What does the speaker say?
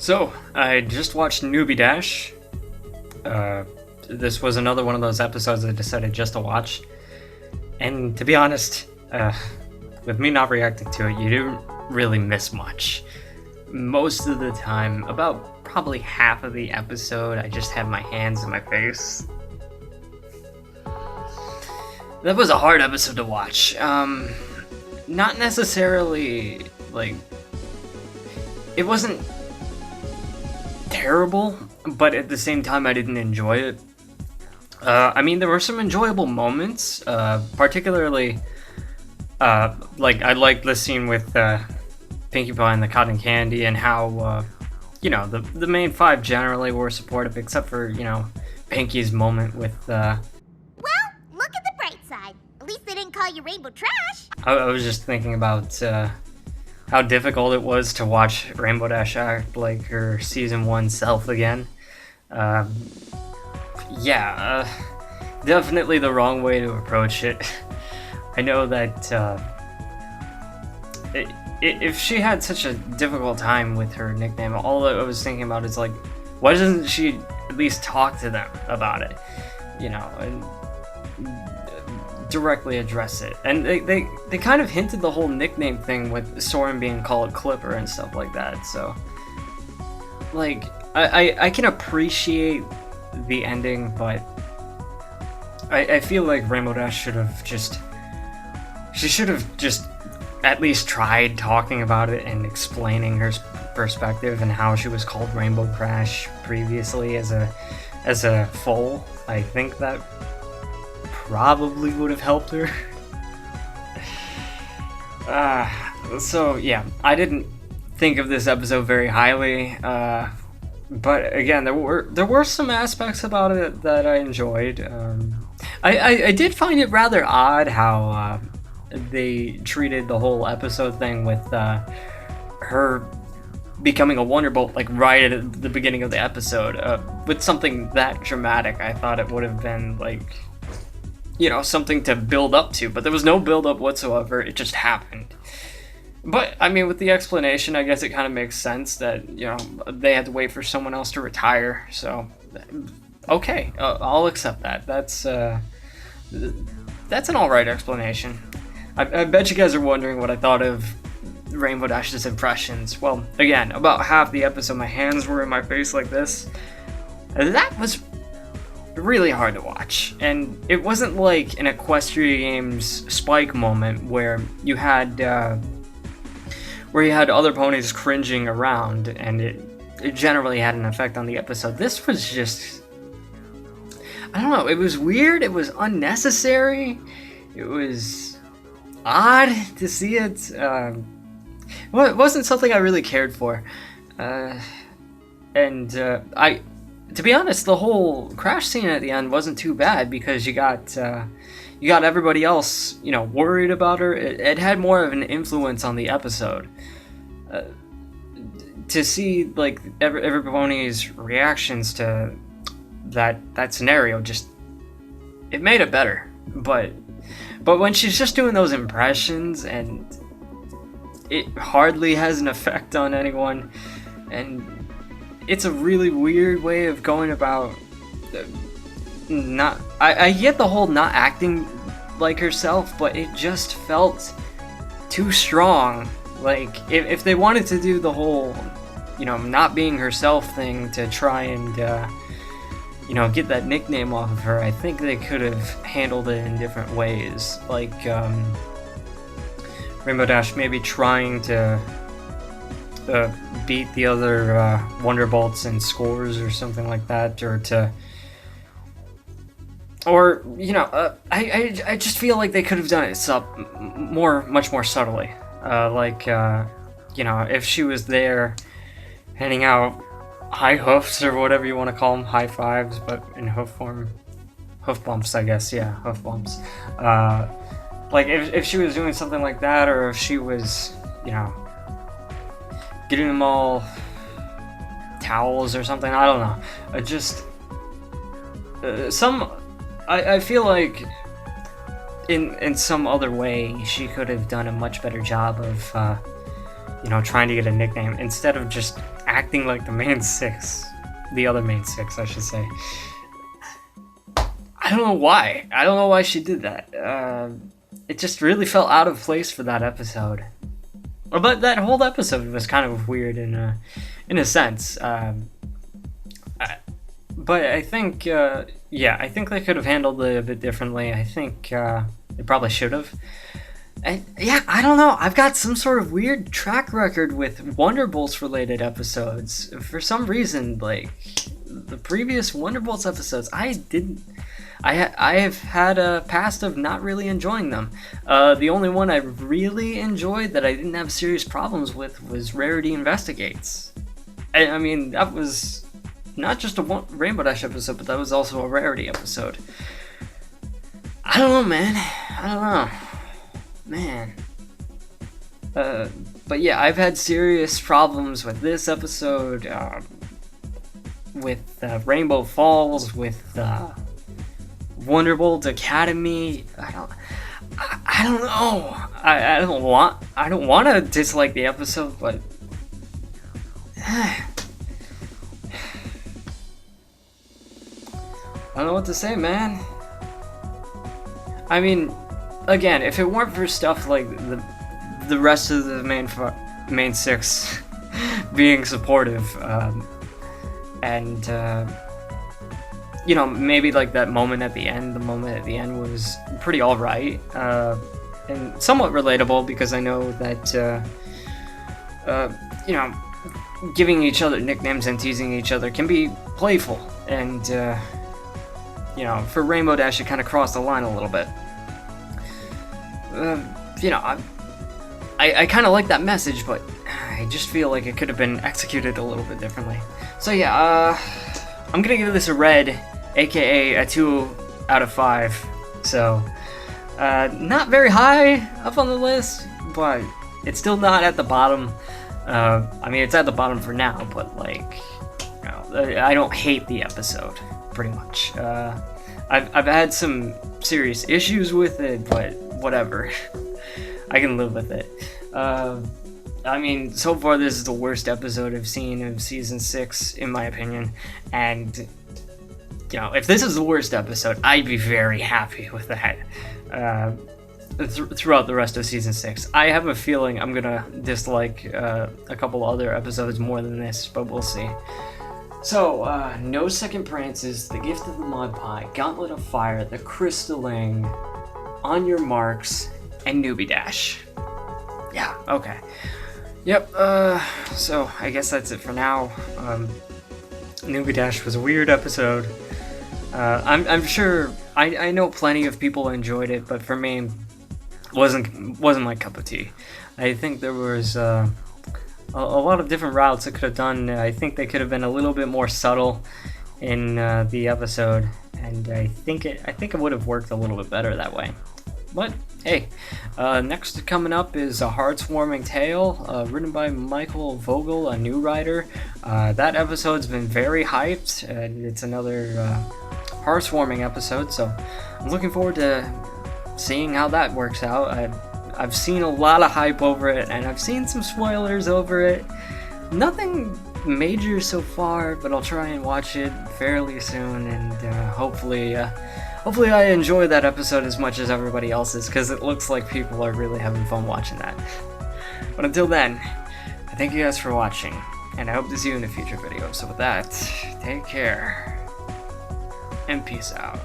So, I just watched Newbie Dash. This was another one of those episodes I decided just to watch. And to be honest, with me not reacting to it, you didn't really miss much. Most of the time, about probably half of the episode, I just had my hands in my face. That was a hard episode to watch. Not necessarily, it wasn't terrible, but at the same time I didn't enjoy it. There were some enjoyable moments, particularly, I liked the scene with Pinkie Pie and the cotton candy, and how, the main five generally were supportive, except for, Pinkie's moment with, Well, look at the bright side. At least they didn't call you rainbow trash. I was just thinking about, how difficult it was to watch Rainbow Dash act like her Season 1 self again. Definitely the wrong way to approach it. I know that if she had such a difficult time with her nickname, all I was thinking about is, why doesn't she at least talk to them about it? And directly address it. And they kind of hinted the whole nickname thing with Soren being called Clipper and stuff like that, so I can appreciate the ending, but I feel like Rainbow Dash should have just at least tried talking about it and explaining her perspective and how she was called Rainbow Crash previously as a foal. I think that probably would have helped her. So yeah, I didn't think of this episode very highly, but again, there were some aspects about it that I enjoyed. I did find it rather odd how they treated the whole episode thing with her becoming a Wonderbolt right at the beginning of the episode. With something that dramatic, I thought it would have been something to build up to, but there was no build up whatsoever. It just happened. But with the explanation, I guess it kind of makes sense that they had to wait for someone else to retire. So okay, I'll accept that. That's an all right explanation. I bet you guys are wondering what I thought of Rainbow Dash's impressions. Well, again, about half the episode, my hands were in my face like this. That was really hard to watch, and it wasn't like an Equestria Games Spike moment where you had other ponies cringing around, and it generally had an effect on the episode. This was just, I don't know, it was weird, it was unnecessary, it was odd to see it. Well, it wasn't something I really cared for, to be honest, the whole crash scene at the end wasn't too bad, because you got everybody else, worried about her. It had more of an influence on the episode. To see every pony's reactions to that scenario, just it made it better. But when she's just doing those impressions and it hardly has an effect on anyone, and it's a really weird way of going about I get the whole not acting like herself, but it just felt too strong. If they wanted to do the whole, not being herself thing to try and, get that nickname off of her, I think they could have handled it in different ways. Rainbow Dash maybe trying to beat the other Wonderbolts in scores or something like that, I just feel like they could have done it much more subtly. If she was there handing out high hoofs or whatever you want to call them, high fives, but in hoof form, hoof bumps, I guess. Yeah, hoof bumps. If she was doing something like that, or if she was, getting them all towels or something, I don't know. I feel like in some other way she could have done a much better job of trying to get a nickname instead of just acting like the main six. The other main six, I should say. I don't know why. I don't know why she did that. It just really felt out of place for that episode. But that whole episode was kind of weird in a sense. But I think, I think they could have handled it a bit differently. I think they probably should have. I don't know. I've got some sort of weird track record with Wonderbolts related episodes. For some reason, like the previous Wonderbolts episodes, I have had a past of not really enjoying them. The only one I really enjoyed that I didn't have serious problems with was Rarity Investigates. I mean, that was not just a Rainbow Dash episode, but that was also a Rarity episode. I don't know, man. I don't know. Man. But yeah, I've had serious problems with this episode, with Rainbow Falls, with Wonderbolt Academy. I don't know. I don't want to dislike the episode, but I don't know what to say, man. I mean, again, if it weren't for stuff like the rest of the main six being supportive, and maybe like that moment at the end, was pretty alright, and somewhat relatable, because I know that, giving each other nicknames and teasing each other can be playful, and, for Rainbow Dash it kind of crossed the line a little bit. I kind of like that message, but I just feel like it could have been executed a little bit differently. So yeah, I'm gonna give this a red, aka a 2 out of 5. So, not very high up on the list, but it's still not at the bottom. I mean, it's at the bottom for now, but like, I don't hate the episode, pretty much. I've had some serious issues with it, but whatever. I can live with it. I mean, so far this is the worst episode I've seen of Season 6, in my opinion, and, if this is the worst episode, I'd be very happy with that, throughout the rest of Season 6. I have a feeling I'm gonna dislike a couple other episodes more than this, but we'll see. So, No Second Prances, The Gift of the Mud Pie, Gauntlet of Fire, The Crystalling, On Your Marks, and Newbie Dash. Yeah, okay. Yep, so I guess that's it for now. Newbie Dash was a weird episode. I'm sure, I know plenty of people enjoyed it, but for me, wasn't my cup of tea. I think there was, a lot of different routes it could have done. I think they could have been a little bit more subtle in the episode, and I think it would have worked a little bit better that way. But hey, next coming up is A Heartswarming Tale, written by Michael Vogel, a new writer. That episode's been very hyped, and it's another heartwarming episode, so I'm looking forward to seeing how that works out. I've seen a lot of hype over it, and I've seen some spoilers over it. Nothing major so far, but I'll try and watch it fairly soon, and hopefully I enjoy that episode as much as everybody else is, because it looks like people are really having fun watching that. But until then, I thank you guys for watching, and I hope to see you in a future video. So with that, take care, and peace out.